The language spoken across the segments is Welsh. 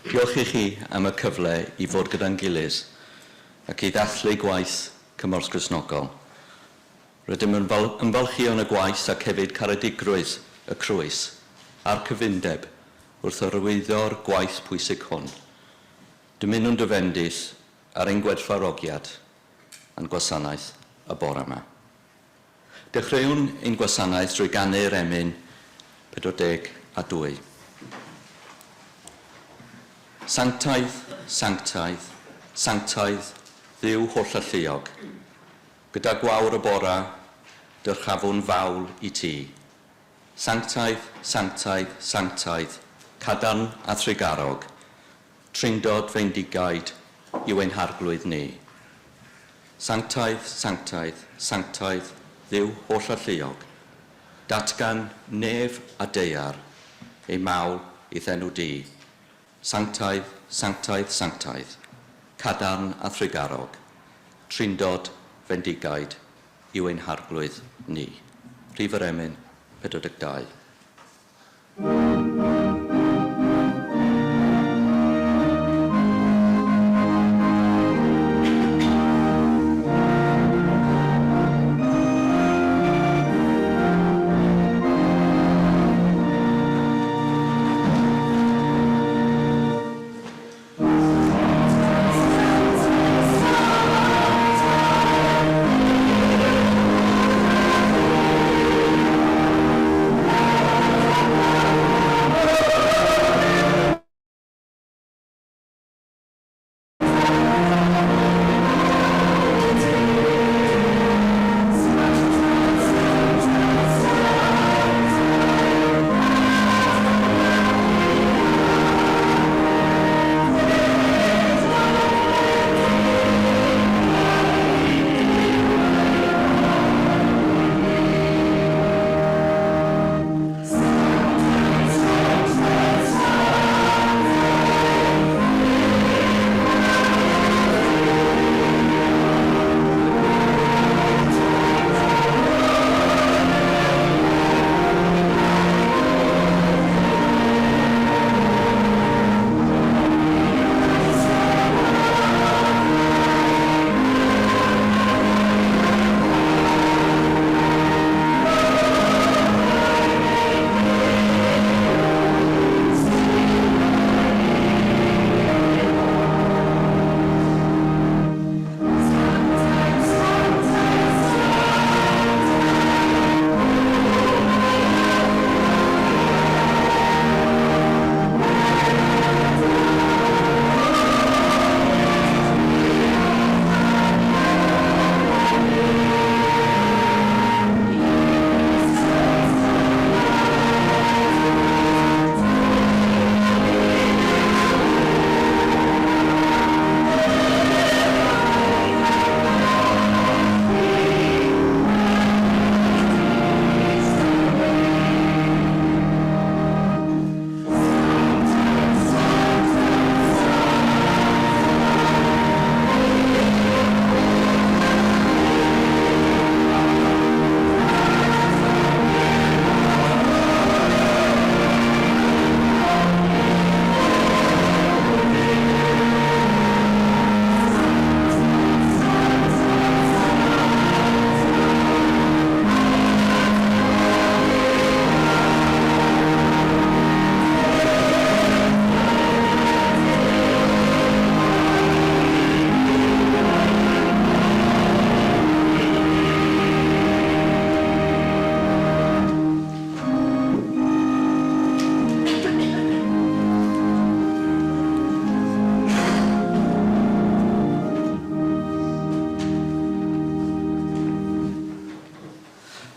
Diolch i chi am y cyfle I fod gyda'n gilydd ac I ddathlu gwaith Cymorth Cristnogol. Rydym yn ymfalchuon y gwaith ac hefyd Caredigrwydd y Crwys a'r cyfundeb wrth arwyddo'r gwaith pwysig hwn. Dymunwn dyfendus ar ein gwerthfawrogiad yn gwasanaeth y bore yma. Dechreuwn ein gwasanaeth drwy ganu'r emyn 42. Sanctaidd, sanctaidd, sanctaidd, Dduw hollolluog. Gyda gwawr y bora, dyrchafwn fawl I ti. Sanctaidd, sanctaidd, sanctaidd, cadarn a thrigarog. Trindod feindigaid yw ein harglwydd ni. Sanctaidd, sanctaidd, sanctaidd, Dduw hollolluog. Datgan nef a deiar, ei mawl I ddenw di. Sanctaidd, sanctaidd, sanctaidd, cadarn a thrigarog. Trindod fendigaid yw ein harglwydd ni. Rhif yr emyn 42.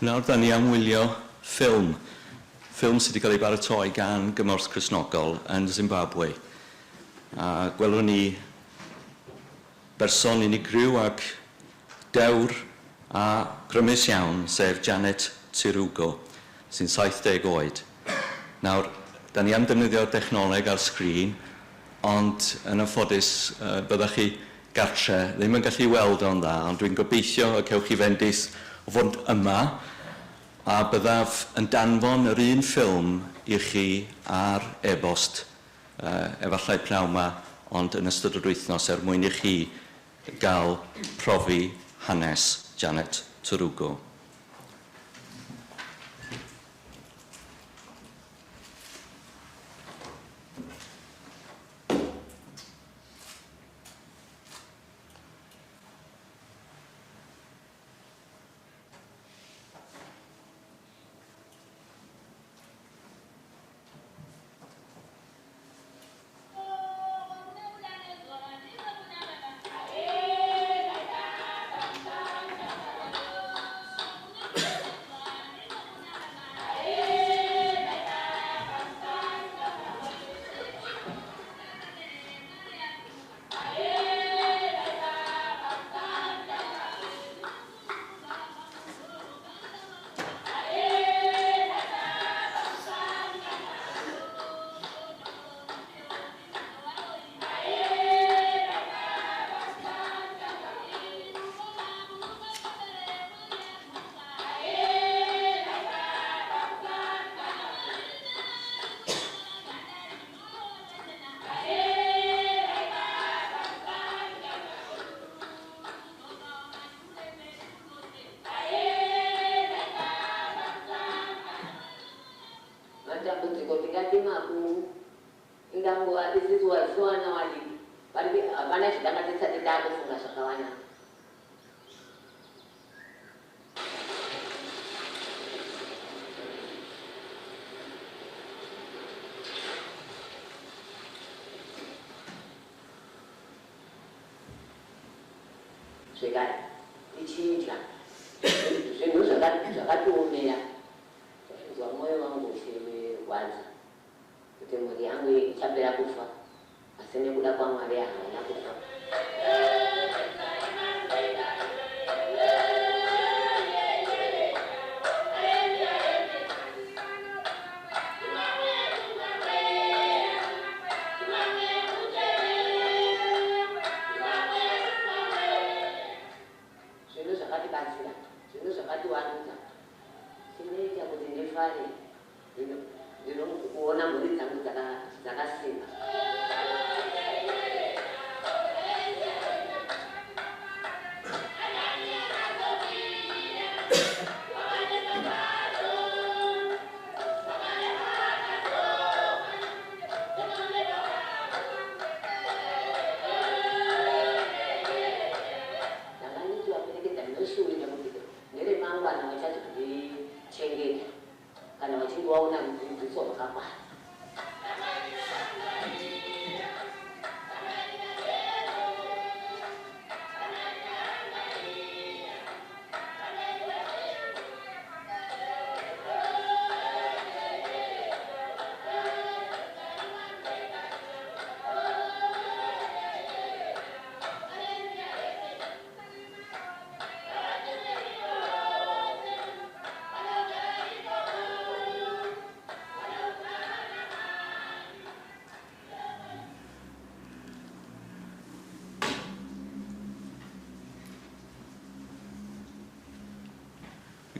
Nawr, da ni am wylio ffilm sydd wedi cael ei baratoi gan Cymorth Cristnogol yn Zimbabwe. A gwelwn ni berson unigryw ac dewr a grymus iawn, sef Janet Tirugo, sy'n 70 oed. Nawr, da ni am defnyddio'r dechnoleg ar sgrin, ond yn anffodus byddwch chi gartre ddim yn gallu weld o'n dda, ond dwi'n gobeithio y cewch chi fendus o fod yma, a byddaf yn danfon yr un ffilm I chi ar e-bost efallai pnawn yma, ond yn ystod yr wythnos mwyn I chi gael profi hanes Janet Torwgo.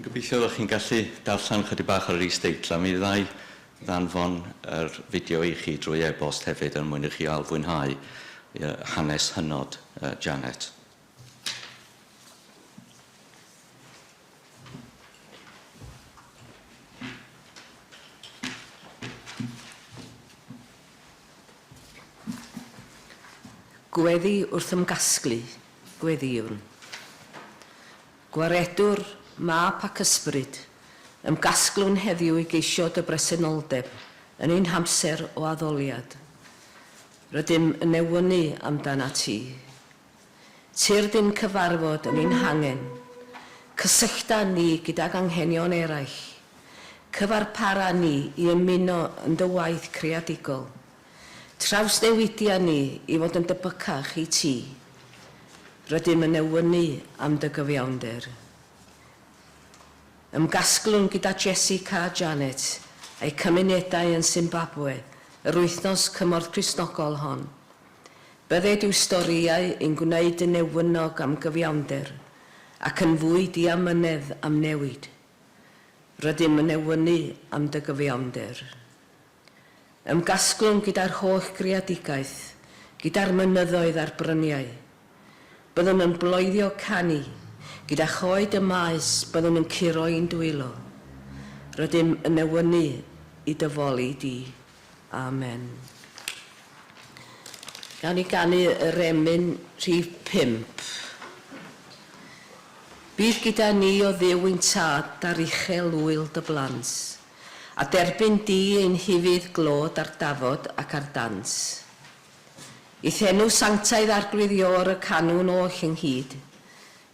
Gobeithio ydych chi'n gallu darllen chydig bach ar yr is-deitla. Mi ddau ddanfon yr fideo I chi drwy e-bost hefyd er mwyn I chi ail fwynhau hanes hynod Janet. Gweddi wrth ymgasglu, gweddiwn. Gwaredwr, mab ac ysbryd, ymgasglwn heddiw I geisio dy bresenoldeb yn ein hamser o addoliad. Rydym yn ewynu amdana ti. Turdyn cyfarfod yn ein hangen, cysyllta ni gydag anghenion eraill, cyfarpara ni I ymuno yn dy waith creadigol, trawsnewidia ni I fod yn dybycach I ti. Rydym yn ewynu am dy gyfiawnder. Ymgasglwn gyda Jessica a Janet a'i cymunedau yn Zimbabwe, yr wythnos Cymorth Cristnogol hon. Bydded yw storiau yn gwneud yn ewynog am gyfiawnder ac yn fwy diamynedd am newid. Rydym yn ewynu am dy gyfiawnder. ymgasglwn gyda'r holl greadigaeth, gyda'r mynyddoedd a'r bryniau. Byddwn yn bloeddio canu, gyda choed y maes byddwn yn curo i'n dwylo. Rydym yn ewynu i dyfoli di. Amen. Gawn ni ganu y remyn rhif 5. Bydd gyda ni o Dduw ein tad ar uchel wyl dy blant, a derbyn di ein hifydd glod ar dafod ac ar dans. Eith enw sanctaidd arglwyddior y canwn oll ynghyd,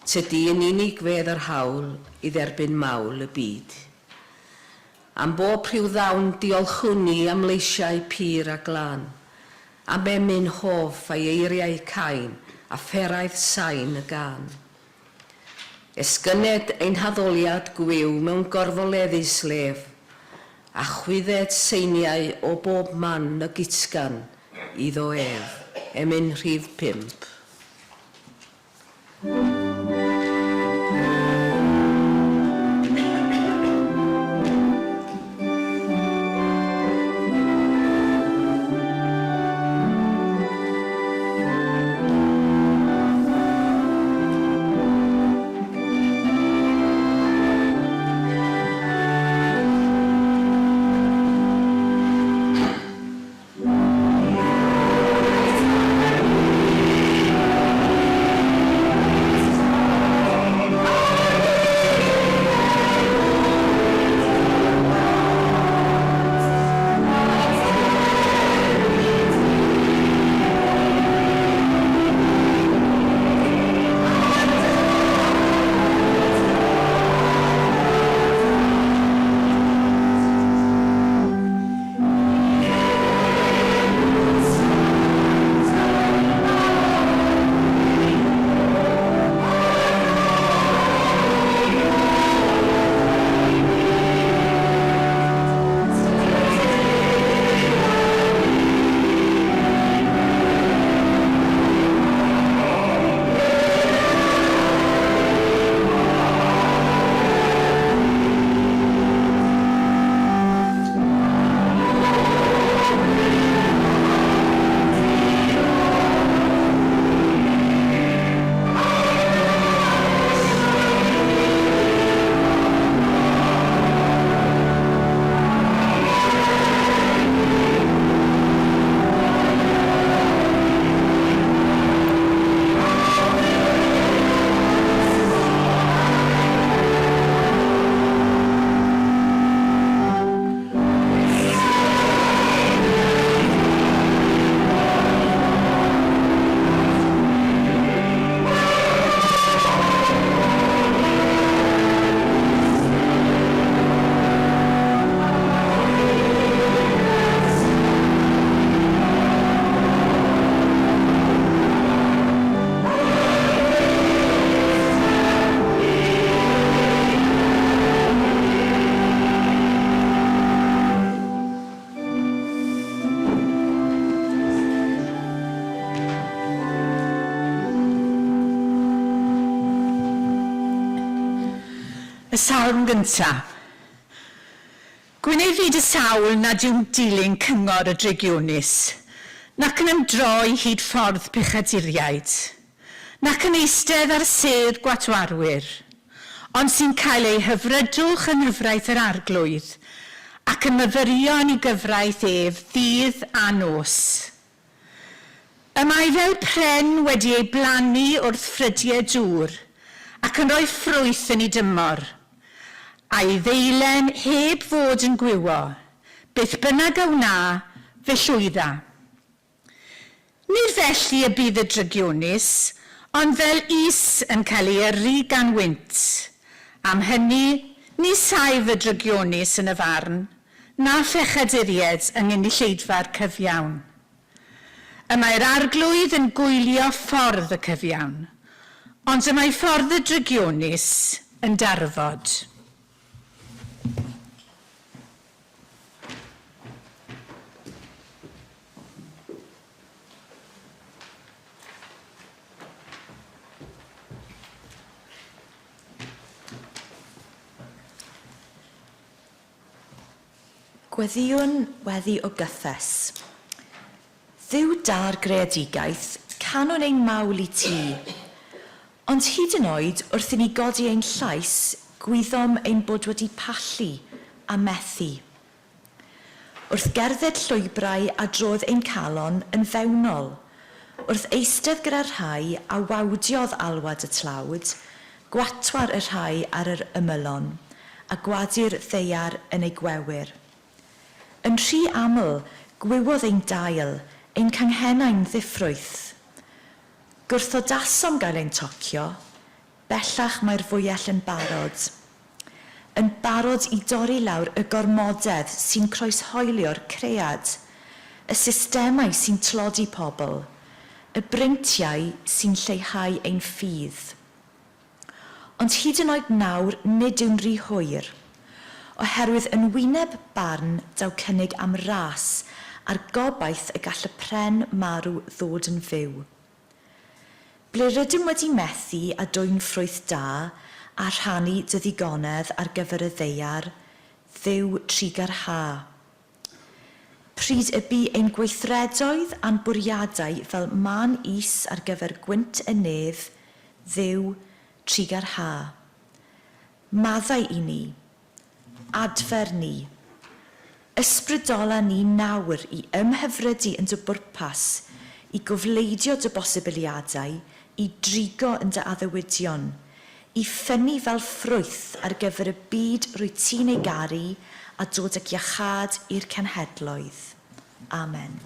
tydi yn unig fedd yr hawl i dderbyn mawl y byd. Am bob rhyw ddawn diolchwn ni am leisiau pur a glân, am emyn hoff a'i eiriau cain a fferaidd sain y gan. Esgyned ein haddoliad gwyw mewn gorfoleddus lef, a chwydded seiniau o bob man y gysgan iddo ef. Emyn rhif 5. Y salm gyntaf. Gwyneb fyd y sawl nad yw'n dilyn cyngor y dregionus, nac yn ymdroi hyd ffordd pechaduriaid, nac yn eistedd ar sedd gwatwarwyr, ond sy'n cael ei hyfrydwch yn hyfraith yr arglwydd, ac yn myfyrion i gyfraith ef ddydd a nos. Y mae fel pren wedi ei blannu wrth ffrydiau dŵr, ac yn rhoi ffrwyth yn ei dymor, a'i ddeilen heb fod yn gwywo, beth bynnag a wna fe llwydda. Nid felly y bydd y drygionus, ond fel is yn cael ei yrru gan wynt. Am hynny, ni saif y drygionus yn y farn, na phechaduried yng ngynulleidfa'r cyfiawn. Y mae'r arglwydd yn gwylio ffordd y cyfiawn, ond y mae ffordd y drygionus yn darfod. Gweddiwn weddi o gyffes. Dduw da'r greadigaeth, canwn ein mawl i ti. Ond hyd yn oed wrth i ni godi ein llais, gwyddom ein bod wedi pallu a methu. Wrth gerdded llwybrau a drodd ein calon yn fewnol, wrth eistedd gyda'r rhai a wawdiodd alwad y tlawd, gwatwar y rhai ar yr ymylon, a gwadu'r ddeiar yn ei gwewyr. Yn rhy aml, gwywodd ein dail, ein canghennau'n ddiffrwyth. Gwrthodasom gael ein tocio, bellach mae'r fwyell yn barod. Yn barod i dorri lawr y gormodedd sy'n croeshoelio'r cread, y systemau sy'n tlodi pobl, y breintiau sy'n lleihau ein ffydd. Ond hyd yn oed nawr nid yw'n rhy hwyr, oherwydd yn wyneb barn daw cynnig am ras a'r gobaith y gall y pren marw ddod yn fyw. Ble rydym wedi methu a dwy'n ffrwyth da a rhannu dyddigonedd ar gyfer y ddeiar, dduw trigar ha. Pryd y bu ein gweithredoedd a'n bwriadau fel man is ar gyfer gwynt y nef, dduw trigar ha. Maddau i ni, adfer ni, ysbrydola ni nawr i ymhyfrydu yn dy bwrpas, i gofleidio dy bosibiliadau, i drigo yn dy addewidion, i ffynnu fel ffrwyth ar gyfer y byd rwy ti'n ei garu a dod ag iachad i'r cenhedloedd. Amen.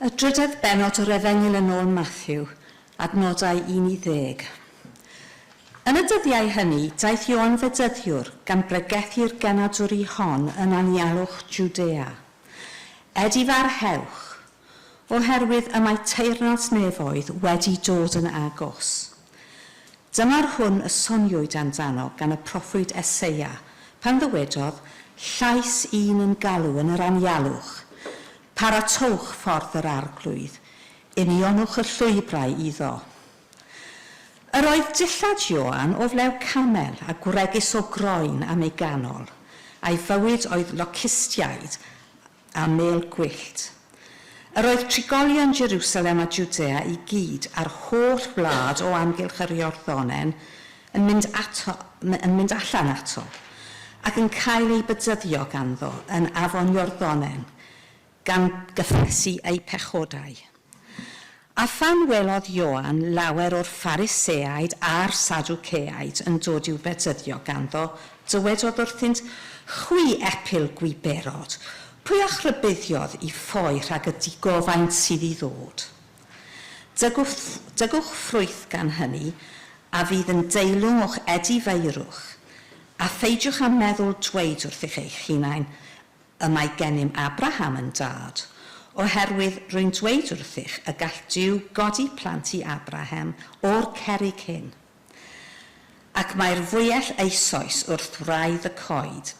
Y drydedd benod o'r Efengyl yn ôl Matthew, adnodau 1 i 10. Yn y dyddiau hynny, daeth Ioan Fedyddiwr gan bregethu'r genadwri hon yn anialwch Jwdea. Edifar hewch, oherwydd y mae teyrnas nefoedd wedi dod yn agos. Dyma'r hwn y soniwyd amdano gan y proffwyd Eseia, pan ddywedodd, llais un yn galw yn yr anialwch, paratowch ffordd yr arglwydd, unionwch y llwybrau iddo. Yr oedd dillad Ioan o flew camel a gwregus o groen am ei ganol, a'i fywyd oedd locustiaid a mel gwyllt. Yr oedd trigolion Jerusalem a Jwdea i gyd a'r holl wlad o amgylch yr Iorddonen yn mynd allan ato, ac yn cael ei bydyddio ganddo yn afon Iorddonen, gan gyffesu ei pechodau. A phan welodd Ioan lawer o'r Phariseaid a'r Sadwceaid yn dod i'w bedyddio ganddo, dywedodd wrthynt, chwi epil gwiberod, pwy a chrybuddiodd i ffoi rhag y digofaint sydd i ddod. Dygwch ffrwyth gan hynny, a fydd yn deilwng o'ch edifeirwch, a pheidiwch am meddwl dweud wrthych eich hunain, y mae gennym Abraham yn dad, oherwydd rwy'n dweud wrthych y gall Duw godi plant i Abraham o'r cerig hyn. Ac mae'r fwyell eisoes wrth wraidd y coed,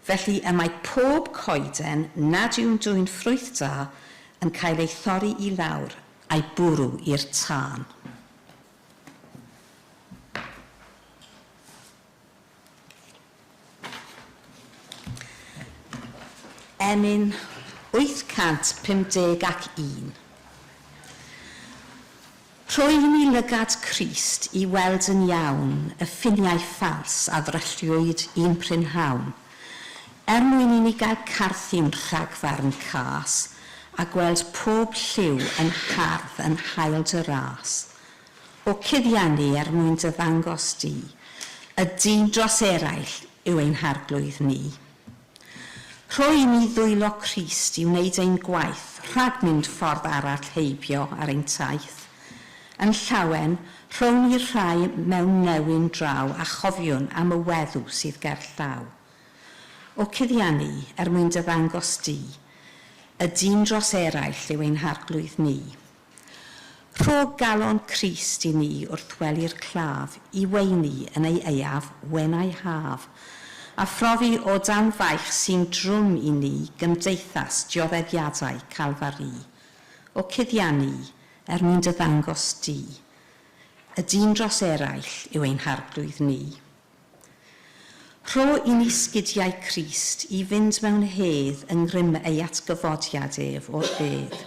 felly y mae pob coeden nad yw'n dwy'n ffrwyth da yn cael ei thorri i lawr a'i bwrw i'r tân. Enyn 851. Rwy'n i lygad Crist i weld yn iawn y ffiniau ffals a ddrylliwyd un prynhawn, mwyn i ni gael carthu'n rhagfarn cas a gweld pob lliw yn hardd yn hael dy ras. O cuddiannu mwyn dy ddangos di, y dyn dros eraill yw ein harglwydd ni. Rwy ni ddwylo Crist i wneud ein gwaith rhag mynd ffordd arall heibio ar ein taith. Yn llawen, rhwng i'r rhai mewn newyn draw a chofiwn am y weddw sydd ger llaw. O cuddiannu mwyn dy ddangos di, y dyn dros eraill yw ein harglwydd ni. Rho galon Crist i ni wrth weli'r claf, i weini yn ei eiaf when I have, a phrofi o dan faich sy'n drwm i ni gymdeithas dioddefiadau Calfari, o cuddiannu mwyn ddangos di. Y dyn dros eraill yw ein harglwydd ni. Rho i ni sgidiau Crist i fynd mewn hedd yng ngrym ei atgyfodiad ef o'r bedd,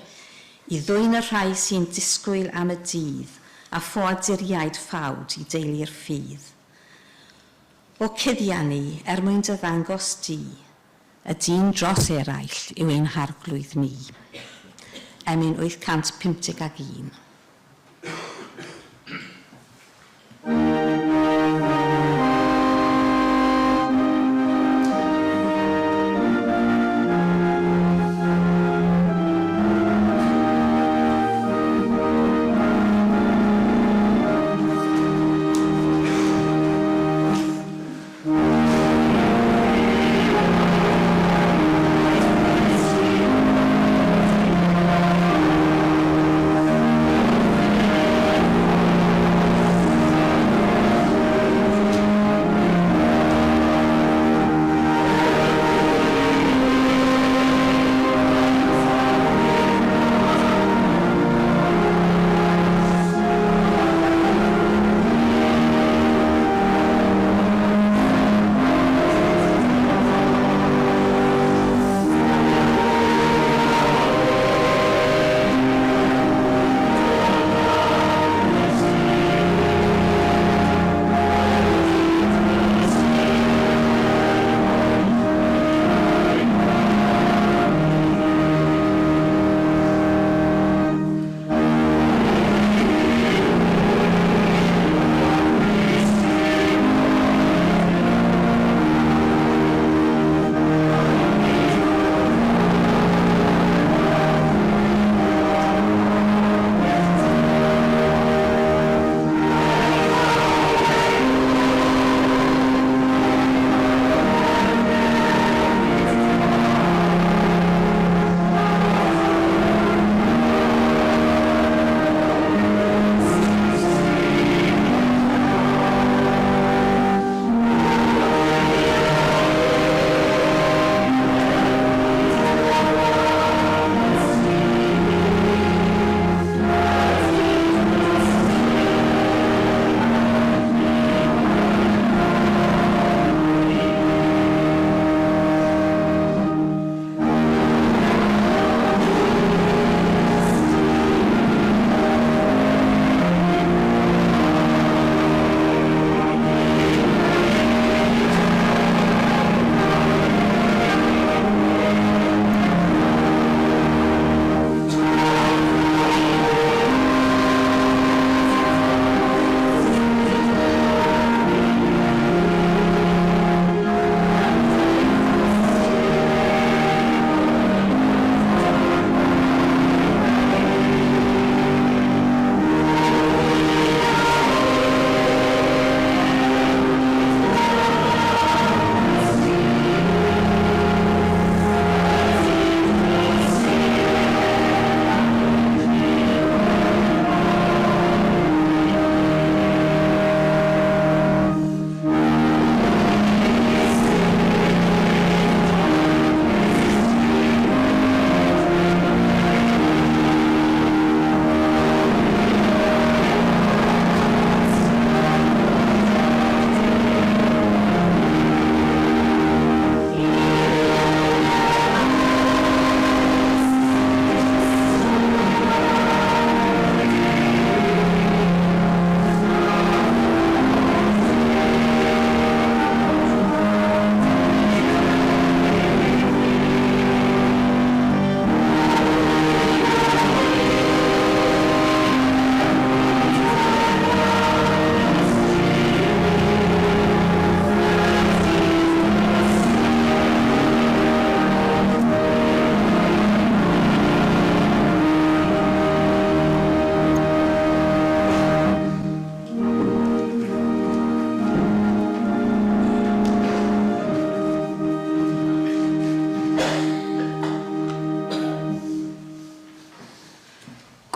i ddwyn y rhai sy'n disgwyl am y dydd a ffoaduriaid ffawd i deulu'r ffydd. O cuddiannu mwyn ddangos di, y dyn dros eraill yw ein harglwydd ni. Emyn 851.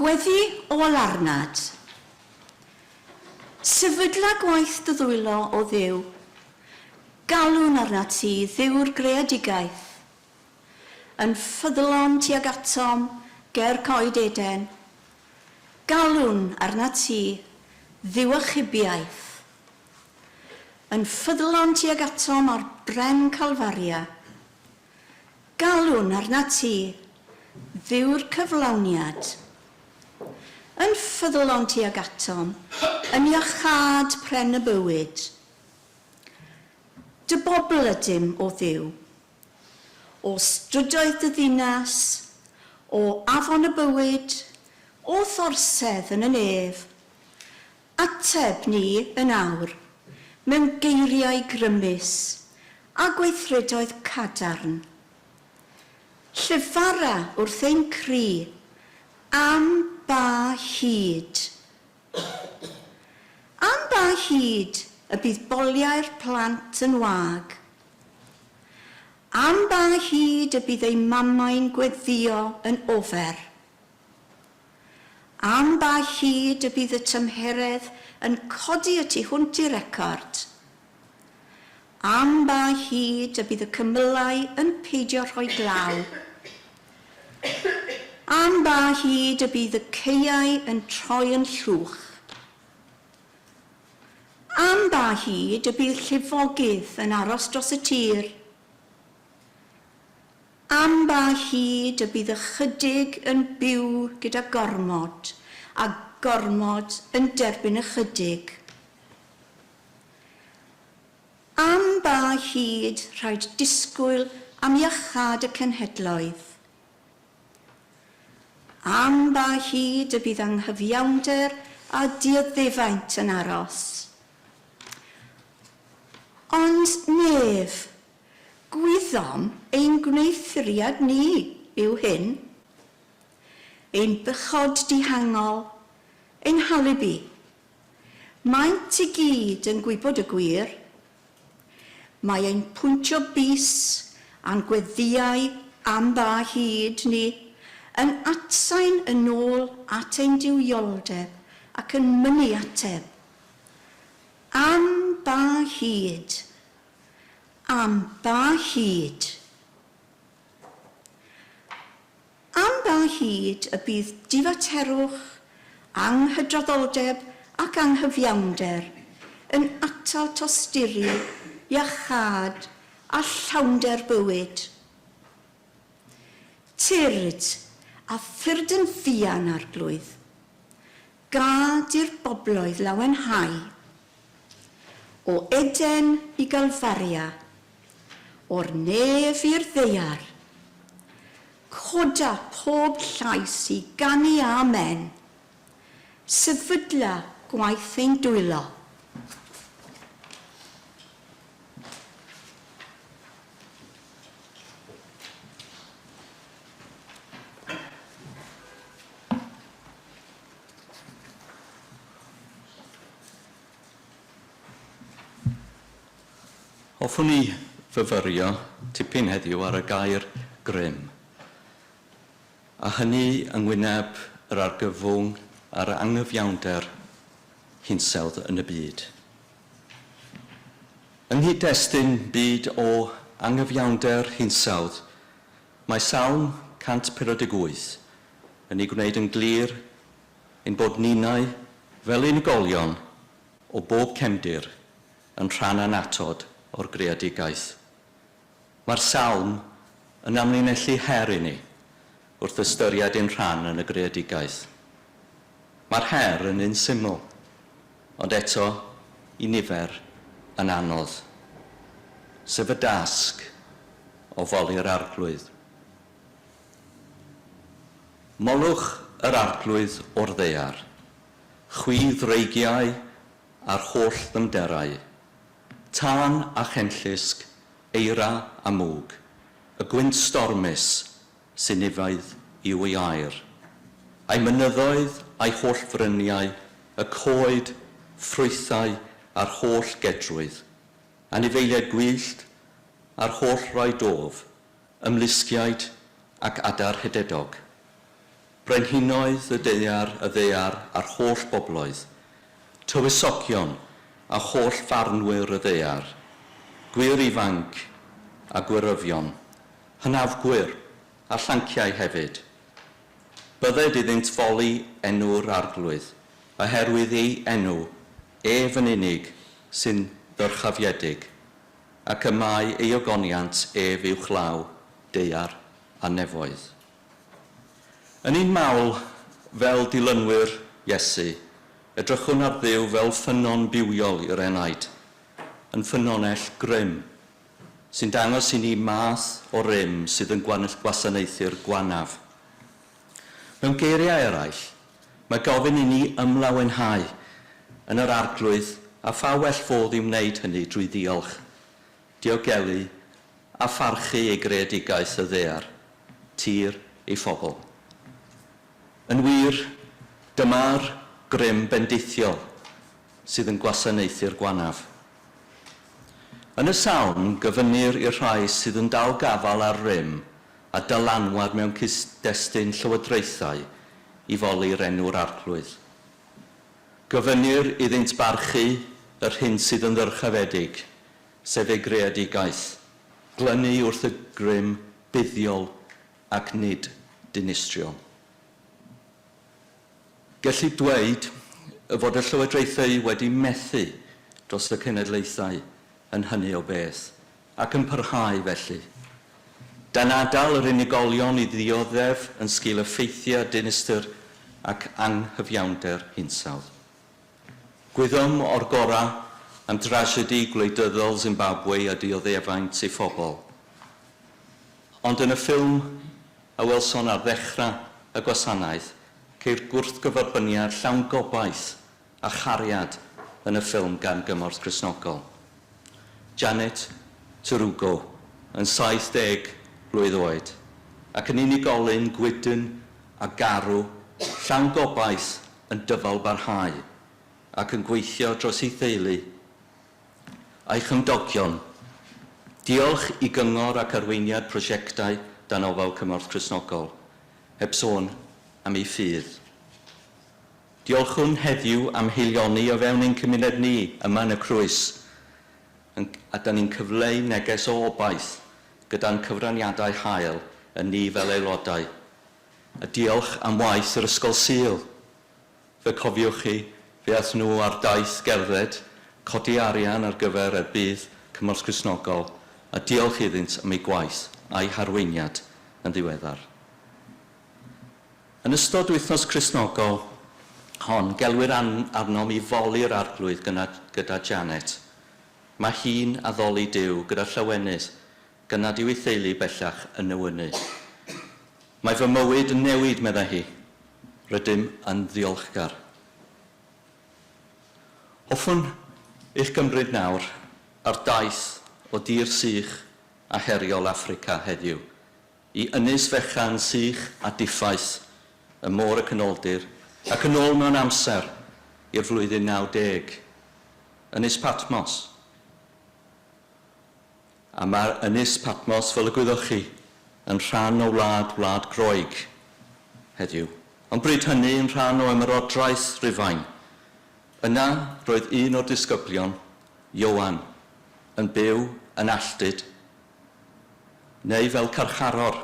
Gweddi o alarnad. Sefydla gwaith dyddwylo o Dduw. Galwn arnat ti Dduw'r greadigaeth. Yn ffyddlon tuag atom ger coed Eden. Galwn arnat ti Dduw achubiaeth. Yn ffyddlon tuag atom ar bren Calfaria. Galwn arnat ti Dduw'r cyflawniad. Yn ffyddlon tuag atom, yn iachad pren y bywyd. Dy bobl ydym o Dduw, o strydoedd y ddinas, o afon y bywyd, o thorsedd yn y nef, ateb ni yn awr, mewn geiriau grymus, a gweithredoedd cadarn. Llyfara wrth ein cri, am ba hyd. Am ba hyd y bydd boliau'r plant yn wag. Am ba hyd y bydd ei mamau'n gweddio yn ofer. Am ba hyd y bydd y tymheredd yn codi y tu hwnt i record. Am ba hyd y bydd y cymylau yn peidio rhoi glaw. Am ba hyd y bydd y ceiau yn troi yn llwch. Am ba hyd y bydd llifogydd yn aros dros y tir. Am ba hyd y bydd ychydig yn byw gyda gormod, a gormod yn derbyn ychydig. Am ba hyd rhaid disgwyl am iachad y cenhedloedd. Am ba hyd y bydd anghyfiawnder a dioddefaint yn aros. Ond nef, gwyddom ein gwneithriad ni yw hyn. Ein bychod dihangol, ein halibu. Maent i gyd yn gwybod y gwir. Mae ein pwyntio bus a'n gweddiau am ba hyd ni yn atsain yn ôl at ein diwioldeb ac yn mynnu ateb. Am ba hyd. Am ba hyd. Am ba hyd y bydd difaterwch, anghydraddoldeb ac anghyfiawnder yn atal tosturi, iachad a llawnder bywyd. Tyrd a thyrd yn fian arglwydd. Gad i'r bobloedd lawenhau. O Eden i Galfaria, o'r nef i'r ddeiar. Coda pob llais i ganu amen. Sefydla gwaith ein dwylo. Hoffwn ni fyfyrio tipyn heddiw ar y gair grym, a hynny yng ngwyneb yr argyfwng a'r anghyfiawnder hinsawdd yn y byd. Yng nghyd-destun byd o anghyfiawnder hinsawdd, mae Salm 148 yn ei gwneud yn glir ein bod ninnau fel unigolion o bob cefndir yn rhan anatod o'r greadigaeth. Mae'r salm yn amlinellu her i ni wrth ystyried ein rhan yn y greadigaeth. Mae'r her yn un syml, ond eto i nifer yn anodd, sef y dasg o foli'r arglwydd. Molwch yr arglwydd o'r ddaear, chwydd reigiau a'r holl ddymderau, tân a chenllysg, eira a mwg, y gwynt stormus sy'n ifaidd i'w ei air. A'i mynyddoedd a'i holl fryniau, y coed, ffrwythau a'r holl gedrwydd, anifeiliaid gwyllt a'r holl rai dof, ymlusgiaid ac adar hydedog. brenhinoedd y ddaear a'r holl bobloedd, tywysogion a holl farnwyr y ddaear, gwir ifanc a gwiryddion, hynafgwyr a llanciau hefyd. Bydded iddynt foli enw'r arglwydd, oherwydd ei enw, ef yn unig sy'n ddyrchafiedig, ac y mae ei ogoniant ef uwchlaw, ddaear a nefoedd. Yn un mawl, fel dilynwyr Iesu, edrychwn ar Dduw fel ffynon bywiol i'r enaid, yn ffynonell grym, sy'n dangos i ni math o rym sydd yn gwasanaethu'r gwanaf. Mewn geiriau eraill, mae gofyn i ni ymlawenhau yn yr arglwydd a pha well fodd i wneud hynny drwy ddiolch, diogelu a pharchu ei greadigaeth y ddaear, tir ei phobl. Yn wir, dyma'r grym bendithiol sydd yn gwasanaethu'r gwanaf. Yn y sawn, gyfynir i'r rhai sydd yn dal gafal ar rym a dylanwad mewn cyd-destun llywodraethau i foli'r enw'r arglwydd. Gyfynir iddynt barchu yr hyn sydd yn ddyrchafedig, sef ei greadigaeth, glynu wrth y grym buddiol ac nid dinistriol. Gellir dweud fod y llywodraethau wedi methu dros y cenedlaethau yn hynny o beth, ac yn parhau felly. Dan adael yr unigolion i ddioddef yn sgil effeithiau dinistyr ac anghyfiawnder hinsawdd. Gwyddom o'r gorau am drasiedi gwleidyddol Zimbabwe a dioddefaint ei phobl. Ond yn y ffilm a welson ar ddechrau y gwasanaeth, ceir gwrthgyferbyniad llawn gobaith a chariad yn y ffilm gan Cymorth Cristnogol. Janet Turugo yn 70 blwydd oed, ac yn unigolyn gwydyn a garw, llawn gobaith yn dyfal barhau, ac yn gweithio dros ei theulu. A'i chymdogion, diolch i gyngor ac arweiniad prosiectau dan ofal Cymorth Cristnogol, heb sôn am ei ffydd. Diolchwn heddiw am heilioni o fewn ein cymuned ni yma yn y Crwys, a da ni'n cyfleu neges o obaith gyda'n cyfraniadau hael yn ni fel aelodau. A diolch am waith yr Ysgol Sul. Fe cofiwch chi, fe ath nhw ar daith gerdded, codi arian ar gyfer y bydd Cymorth Cristnogol, a diolch iddynt am ei gwaith a'i harweiniad yn ddiweddar. Yn ystod wythnos Cristnogol hon, gelwyr arnom i foli'r arglwydd gyda Janet. Mae hi'n addoli Duw gyda llawenydd, gyda diw ei theulu bellach yn newynu. Mae fy mywyd yn newid, medda hi, rydym yn ddiolchgar. Hoffwn eich gymryd nawr ar daith o dir sych a heriol Affrica heddiw, i ynys fechan sych a diffaith y môr y canoldir, ac yn ôl mewn amser i'r flwyddyn 90, ynys Patmos. A mae'r ynys Patmos, fel y gwyddoch chi, yn rhan o wlad Groeg heddiw. Ond bryd hynny yn rhan o ymerodraeth Rhufain. Yna roedd un o'r disgyblion, Ioan, yn byw yn alltyd, neu fel carcharor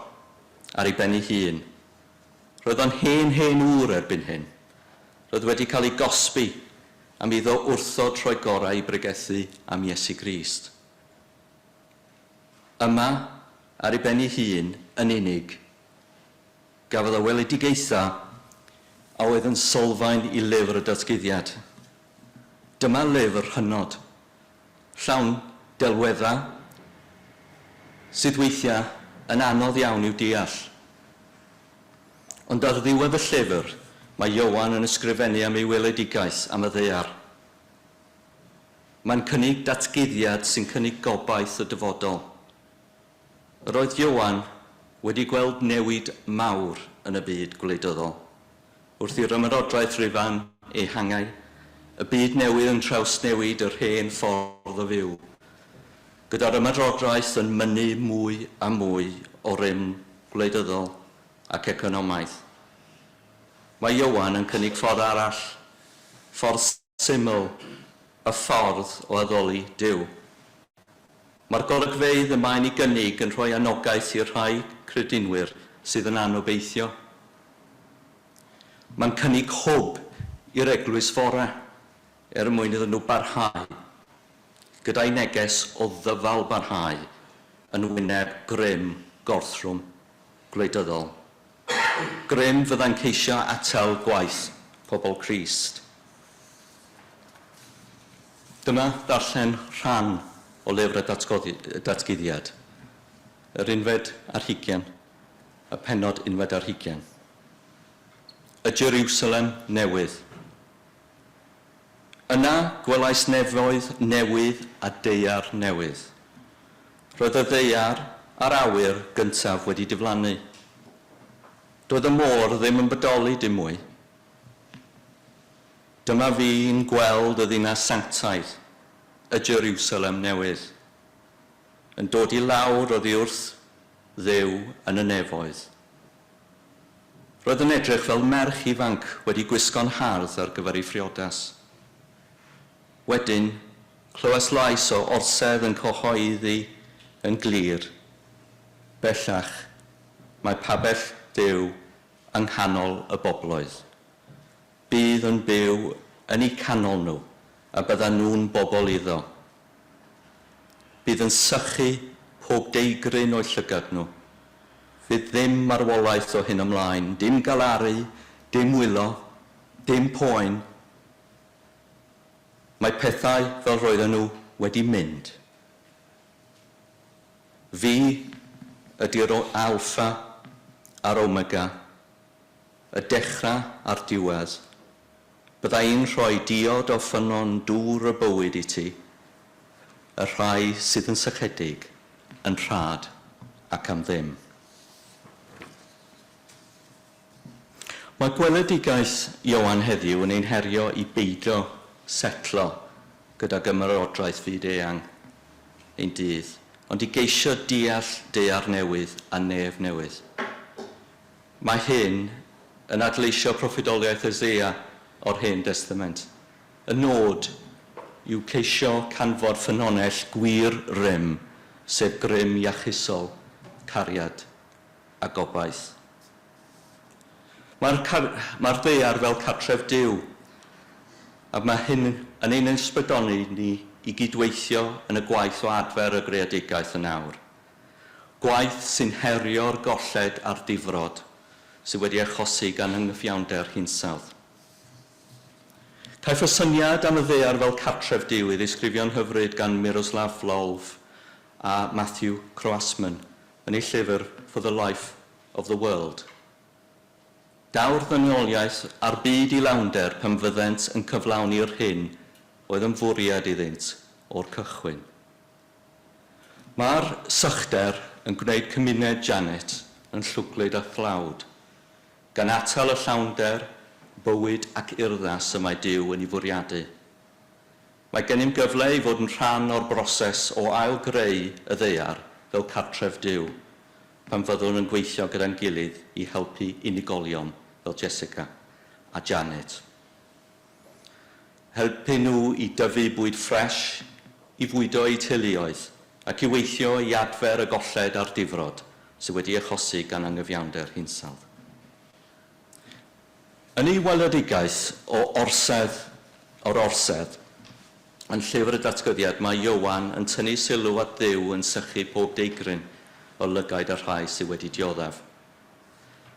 ar ei ben ei hun. Roedd o'n hen ŵr erbyn hyn. Roedd wedi cael ei gosbi am iddo wrthod rhoi gorau i bregethu am Iesu Grist. Yma, ar ei ben ei hun, yn unig, gafodd y weledigaethau a oedd yn sylfaen i lyfr y datguddiad. Dyma lyfr hynod, llawn delweddau, sydd weithiau yn anodd iawn i'w deall. Ond ar ddiwedd y llyfr, mae Ioan yn ysgrifennu am ei weledigaeth am y ddaear. Mae'n cynnig datguddiad sy'n cynnig gobaith y dyfodol. Roedd Ioan wedi gweld newid mawr yn y byd gwleidyddol. Wrth i'r ymerodraeth Rhufain ehangau, y byd newydd yn trawsnewid yr hen ffordd o fyw, gyda'r ymerodraeth yn mynnu mwy a mwy o rym gwleidyddol ac economaidd. Mae Iowan yn cynnig ffordd arall, ffordd syml, y ffordd o addoli Duw. Mae'r golygfeydd yma'n ei gynnig yn rhoi anogaeth i'r rhai credinwyr sydd yn anobeithio. Mae'n cynnig hwb i'r eglwys fore mwyn iddyn nhw barhau, gyda'i neges o ddyfal barhau yn wyneb grym gorthrwm gwleidyddol. Grym fyddai'n ceisio atal gwaith pobl Crist. Dyma ddarllen rhan o lyfr y datguddiad, yr unfed ar 20, y pennod unfed ar 20. Y Jerusalem newydd. Yna gwelais nefoedd newydd a deiar newydd. Roedd y deiar a'r awyr gyntaf wedi diflannu. Doedd y môr ddim yn bodoli dim mwy. Dyma fi'n gweld y ddinas sanctaidd, y Jerusalem newydd, yn dod i lawr oddi wrth Dduw yn y nefoedd. Roedd yn edrych fel merch ifanc wedi gwisgo'n hardd ar gyfer ei phriodas. Wedyn, clywes lais o orsedd yn cyhoeddi yn glir. Bellach, mae pabell Duw yng nghanol y bobloedd. Bydd yn byw yn eu canol nhw, a byddan nhw'n bobl iddo. Bydd yn sychu pob deigryn o'i llygad nhw. Fydd ddim marwolaeth o hyn ymlaen, dim galaru, dim wylo, dim poen. Mae pethau fel roedden nhw wedi mynd. Fi ydy'r alpha a'r omega, y dechrau a'r diwedd. Byddai'n rhoi diod o ffynon dŵr y bywyd i ti, y rhai sydd yn sychedig, yn rhad ac am ddim. Mae gweledigaeth Iowan heddiw yn ein herio i beidio setlo gyda gymerodraeth fyd-eang ein dydd, ond i geisio deall dear newydd a nef newydd. Mae hyn yn adleisio proffedoliaeth Eseia o'r Hen Testament. Y nod yw ceisio canfod ffynonell gwir rym, sef grym iachusol, cariad a gobaith. Mae'r ddaear fel cartref Duw, a mae hyn yn ein ysbrydoli ni i gydweithio yn y gwaith o adfer y greadigaeth yn awr. Gwaith sy'n herio'r golled a'r difrod sydd wedi achosi gan ynghyfiawnder hinsawdd. Caiff y syniad am y ddaear fel cartref Duw i ddisgrifio'n hyfryd gan Miroslav Volf a Matthew Croasman yn ei llyfr For the Life of the World. Daw'r ddynoliaeth a'r byd i lawnder pan fyddent yn cyflawni'r hyn oedd yn fwriad iddynt o'r cychwyn. Mae'r sychder yn gwneud cymuned Janet yn llwglyd a thlawd, gan atal y llawnder, bywyd ac urddas y mae Duw yn ei fwriadu. Mae gennym gyfle i fod yn rhan o'r broses o ailgreu y ddaear fel cartref Duw, pan fyddwn yn gweithio gyda'n gilydd i helpu unigolion fel Jessica a Janet. Helpu nhw i dyfu bwyd ffres, i fwydo eu teuluoedd, ac i weithio i adfer y golled a'r difrod sydd wedi achosi gan anghyfiawnder hinsawdd. Yn ei weledigaeth o'r orsedd, yn llyfr y datgyddiad, mae Iowan yn tynnu sylw at Dduw yn sychu pob deigryn o lygaid a rhai sydd wedi dioddef.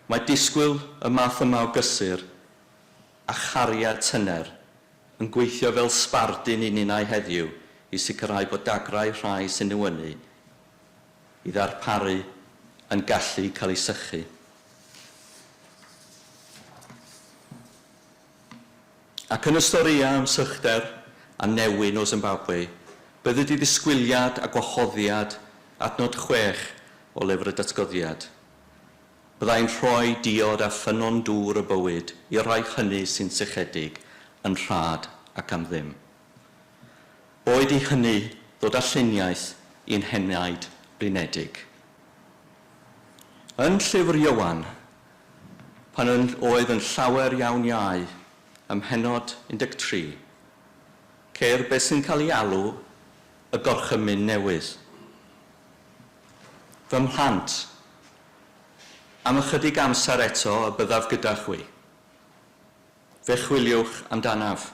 Mae disgwyl y math yma o gysur a chariad tyner yn gweithio fel sbardun i ninnau heddiw i sicrhau bod dagrau rhai sy'n newynu i ddarparu yn gallu cael ei sychu. Ac yn y storïau am sychder a newyn o Zimbabwe, bydde di ddisgwyliad a gwahoddiad adnod 6 o lyfr y datgyddiad. Byddai'n rhoi diod a ffynon dŵr y bywyd i rai hynny sy'n sychedig yn rhad ac am ddim. Boed i hynny ddod â lluniaeth i'n henaid blinedig. Yn llyfr Iowan, pan oedd yn llawer iawn iau ym mhenod 13, ceir beth sy'n cael ei alw y gorchymyn newydd. Fy mhlant, am ychydig amser eto y byddaf gyda chwi. Fe chwiliwch amdanaf.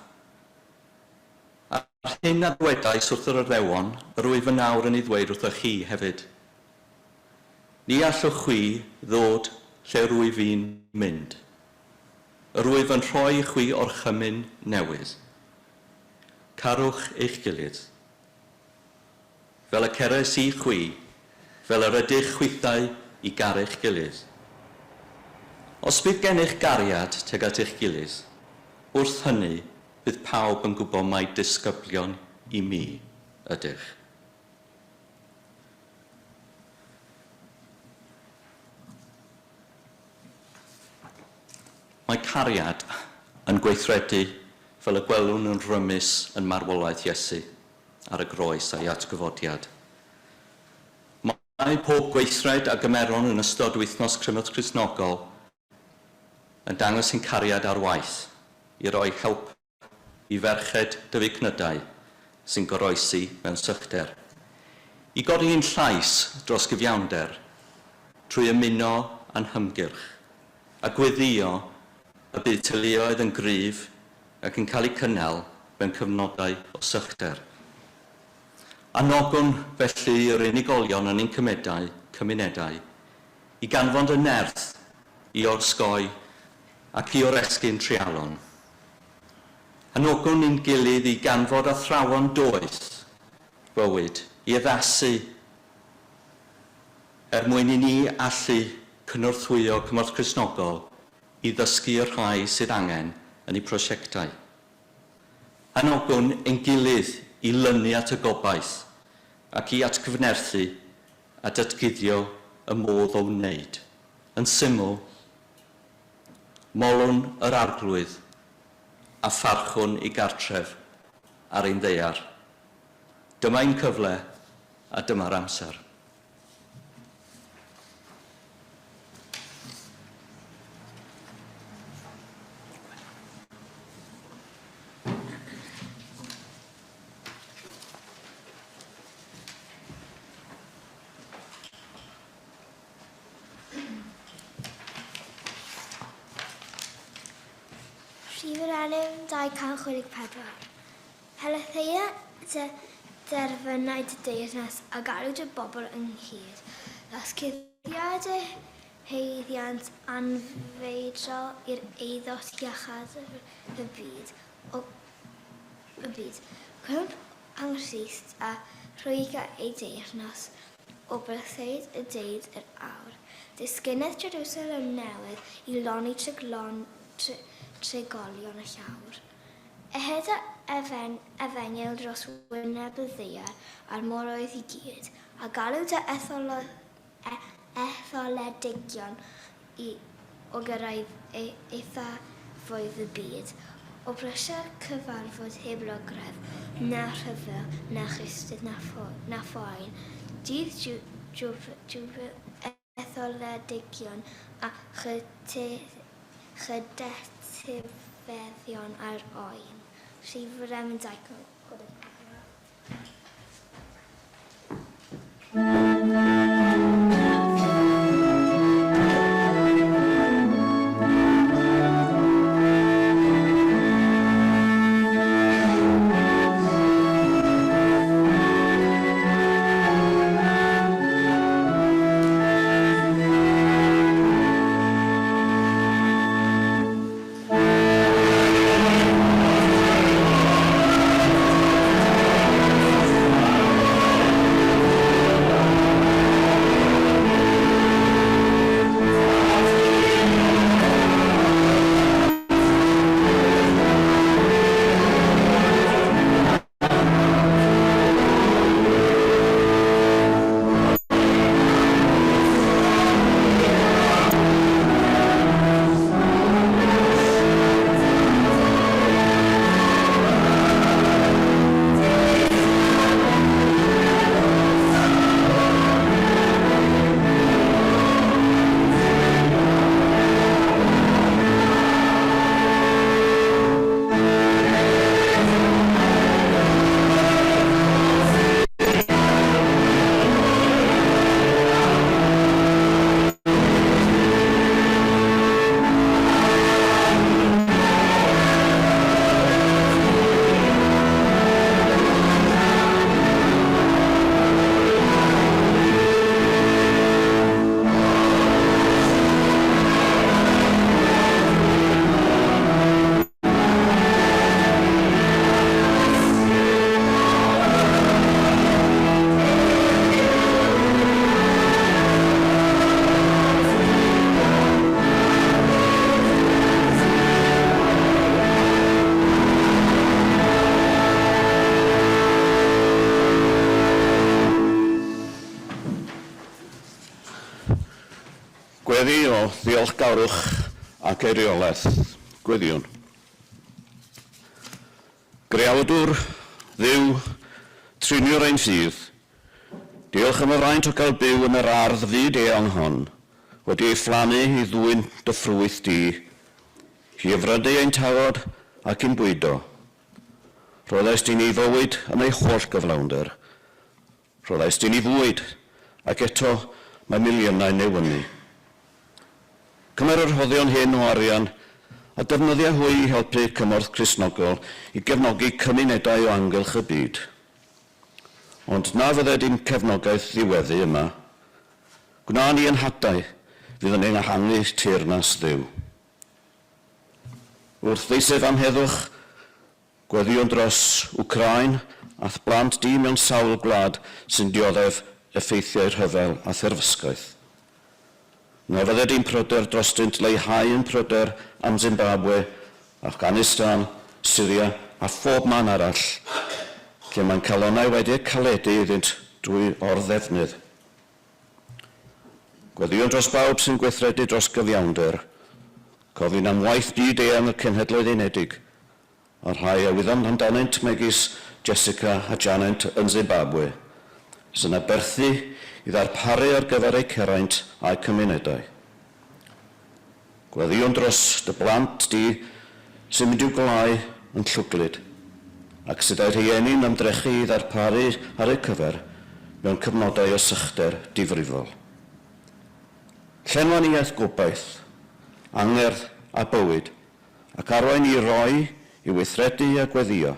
A'r hyn a ddwedais wrth yr Iddewon, yr wyf yn nawr yn ei ddweud wrthoch chi hefyd. Ni allwch chwi ddod lle rwyf fi'n mynd. Yr wyf yn rhoi i chwi orchymyn newydd. Carwch eich gilydd. Fel y ceres i chwi, fel yr ydych chwithau i garu'ch gilydd. Os bydd gennych gariad tuag at eich gilydd, wrth hynny bydd pawb yn gwybod mai disgyblion i mi ydych. Mae cariad yn gweithredu fel y gwelwn yn rymus yn marwolaeth Iesu ar y groes a'i atgyfodiad. Mae pob gweithred a gymeron yn ystod wythnos Cymorth Cristnogol yn dangos ein cariad ar waith i roi help i ferched dyfugnyddau sy'n goroesi mewn sychder. I godi ein llais dros gyfiawnder trwy ymuno a'n hymgyrch a gweddio y bydd teuluoedd yn gryf ac yn cael eu cynnal mewn cyfnodau o sychder. Anogwn felly yr unigolion yn ein cymunedau i ganfod y nerth i orsgoi ac i oresgyn trialon. Anogwn ein gilydd i ganfod athrawon doeth bywyd i addasu mwyn i ni allu cynorthwyo Cymorth Cristnogol i ddysgu y rhai sydd angen yn eu prosiectau. Anogwn ein gilydd i lynu at y gobaith ac i atgyfnerthu a datguddio y modd o wneud. Yn syml, molwn yr arglwydd a pharchwn i gartref ar ein ddeiar. Dyma'n cyfle a dyma'r amser. Rhif yr enw 264. Helatheia derfynau dy deyrnas a galwyd y bobl ynghyd. Ysgyddiad y heiddiant anfeidrol i'r eiddos iachad y byd. Gwyd angrist a rhwyga ei deyrnas o brytheid y deud yr awr. Disgynnedd Jerusalem newydd i loni tregolion y llawr. Ehed efengyl dros wyneb y ddaear a'r moroedd i gyd, a galwyd y etholedigion o gyrraedd eithafoedd y byd, o brysau'r cyfarfod heb lygredd, na rhyfel, na chrystydd, na ffoen. Dydd jwbl etholedigion a chydetifeddion ar oen. Rhif yr enw 264. Gweddi o ddiolchgarwch ac eiriolaeth. Gweddiwn. Greawdwr, Dduw, triniwr ein sydd, diolch am y fraint o gael byw yn yr ardd fyd eang hon, wedi ei phlannu i ddwyn dy ffrwyth di, i yfrydu ein tawod ac yn bwydo. Roeddais di ni fywyd yn ei holl gyflawnder. Roeddais di ni fwyd, ac eto mae miliynau newynu. Cymer yr hoddion hyn o arian a defnyddio hwy i helpu Cymorth Cristnogol i gefnogi cymunedau o amgylch y byd. Ond na fydde di'n cefnogaeth ddiweddu yma, gwna ni yn hadau fydd yn ehangu teyrnas Dduw. Wrth ddeiseb am heddwch, gweddiwn dros Wcrain ath blant di mewn sawl gwlad sy'n dioddef effeithiau rhyfel a therfysgaeth. Na fydde di'n pryder drostynt leihau yn pryder am Zimbabwe, Afghanistan, Syria a phob man arall, lle mae'n calonau wedi'u caledu iddynt drwy orddefnydd. Gweddiwn dros bawb sy'n gweithredu dros gyfiawnder, cofyn am waith byd eang y Cenhedloedd Unedig, a rhai a wyddom amdanynt megis Jessica a Janet yn Zimbabwe, sy'n aberthu i ddarparu ar gyfer eu ceraint a'u cymunedau. Gweddiwn dros dy blant di sy'n mynd i'w gwlau yn llwglyd, ac sydd â'i rhieni'n ymdrechu i ddarparu ar eu cyfer mewn cyfnodau o sychder difrifol. Llenwaniaeth gobaith, angerdd a bywyd, ac arwain i roi, i weithredu a gweddio,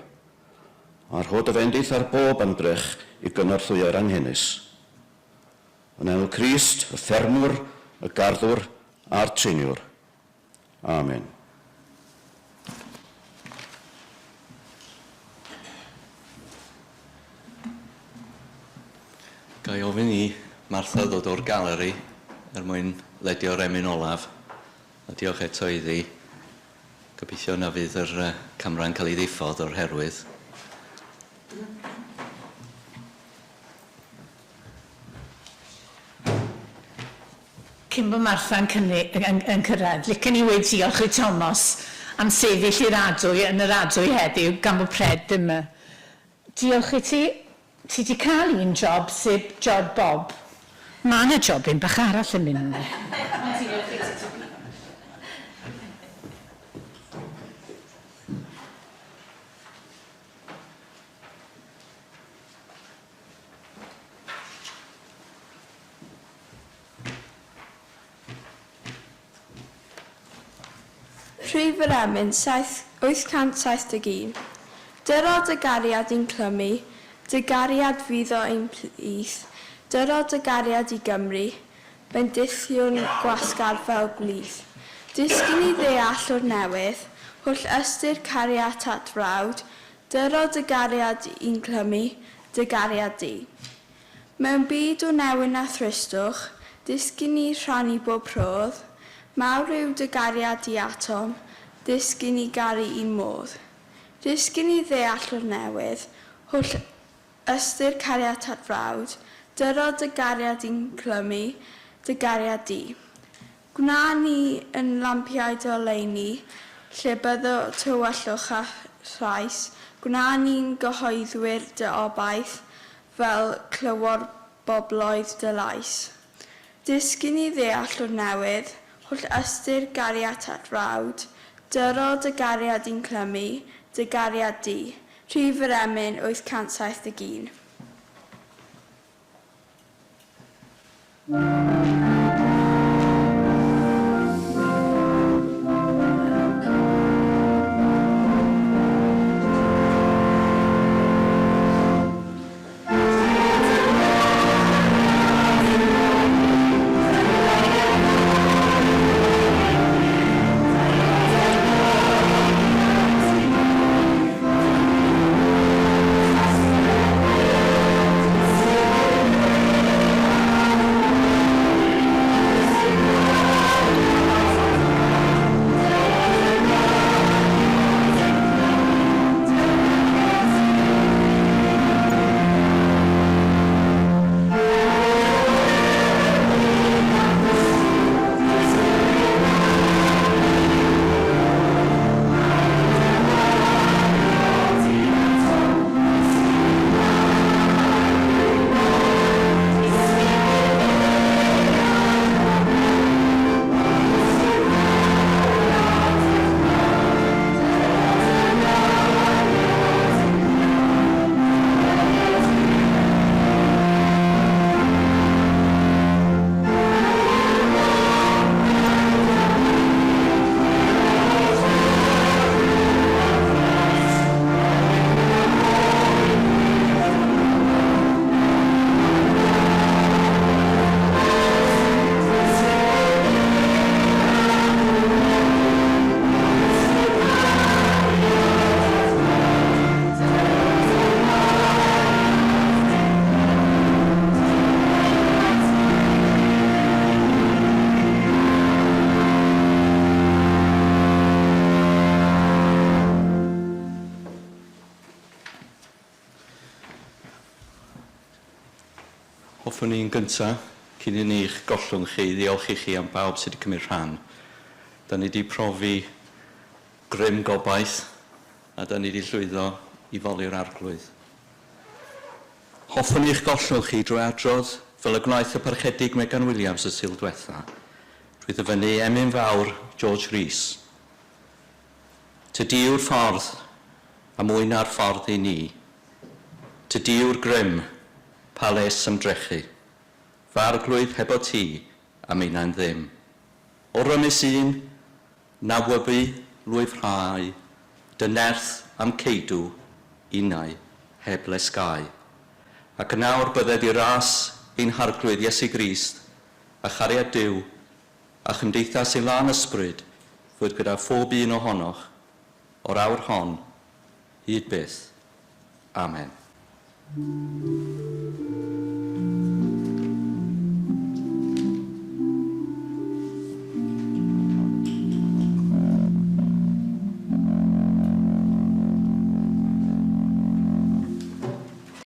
a'r hod y fendith ar bob ymdrech i gynorthwyo'r anghynus. Yn enw Crist, y ffermwr, y garddwr a'r triniwr. Amen. Ga i ofyn i Martha ddod o'r galeri mwyn ledio'r emyn olaf. A diolch eto iddi. Gobeithio na fydd yr camera'n cael ei ddiffodd o'r herwydd. Cyn bod Martha'n cyrraedd, licen i wedi diolch i Thomas am sefyll i'r adwy yn yr adwy heddiw gan bod pred yma. Diolch i ti. Ti wedi cael un job, sef job Bob. Mae yna job un bach arall yn mynd. Rhyf yr emyn 871. Dyrod y gariad i'n clymu, dy gariad fydd o ein plith, dyrod y gariad i Gymru, bendithiwn gwasgar fel blith. Disgyn i ddeall o'r newydd, hwll ystyr cariad at frawd, dyrod y gariad i'n clymu, dy gariad di. Mewn byd o newyn a thristwch, disgyn i rhannu bob rhodd, mawr yw dy gariad i atom, disgyn i garu i modd. Disgyn i ddeall o'r newydd, hwll ystyr cariad at frawd, dyrod y gariad i'n clymu, dy gariad di. Gwna ni yn lampiau dy oleuni, lle byddo tywyllwch a rhais, gwna ni'n gyhoeddwyr dy obaith, fel clywor bobloedd dy lais. Disgyn i ddeall o'r newydd, hwll ystyr gariad at frawd, dyrod y gariad i'n clymu, dy gariad di. Rhyf yr emyn 871. Hoffwn ni'n gyntaf, cyn i ni'ch gollwng chi, ddiolch i chi am bawb sydd wedi cymryd rhan. Da ni wedi profi grym gobaith a da ni wedi llwyddo i foli'r arglwydd. Hoffwn i'ch gollwng chi drwy adrodd fel y gwnaeth y parchedig Megan Williams y sil diwetha. Drwy ddyfynu emyn fawr George Rees. Tydi yw'r ffordd a mwy na'r ffordd i ni. Tydi yw'r grym pa les ymdrechu. Farglwydd heb o ti a meinau'n ddim. O'r ymys un, nawybu lwyfrhau, dynerth am ceidw unau heb lesgau. Ac nawr bydded i ras ein harglwydd Iesu Grist a chariad Duw a chymdeithas i lan ysbryd fod gyda phob un ohonoch o'r awr hon hyd byth. Amen.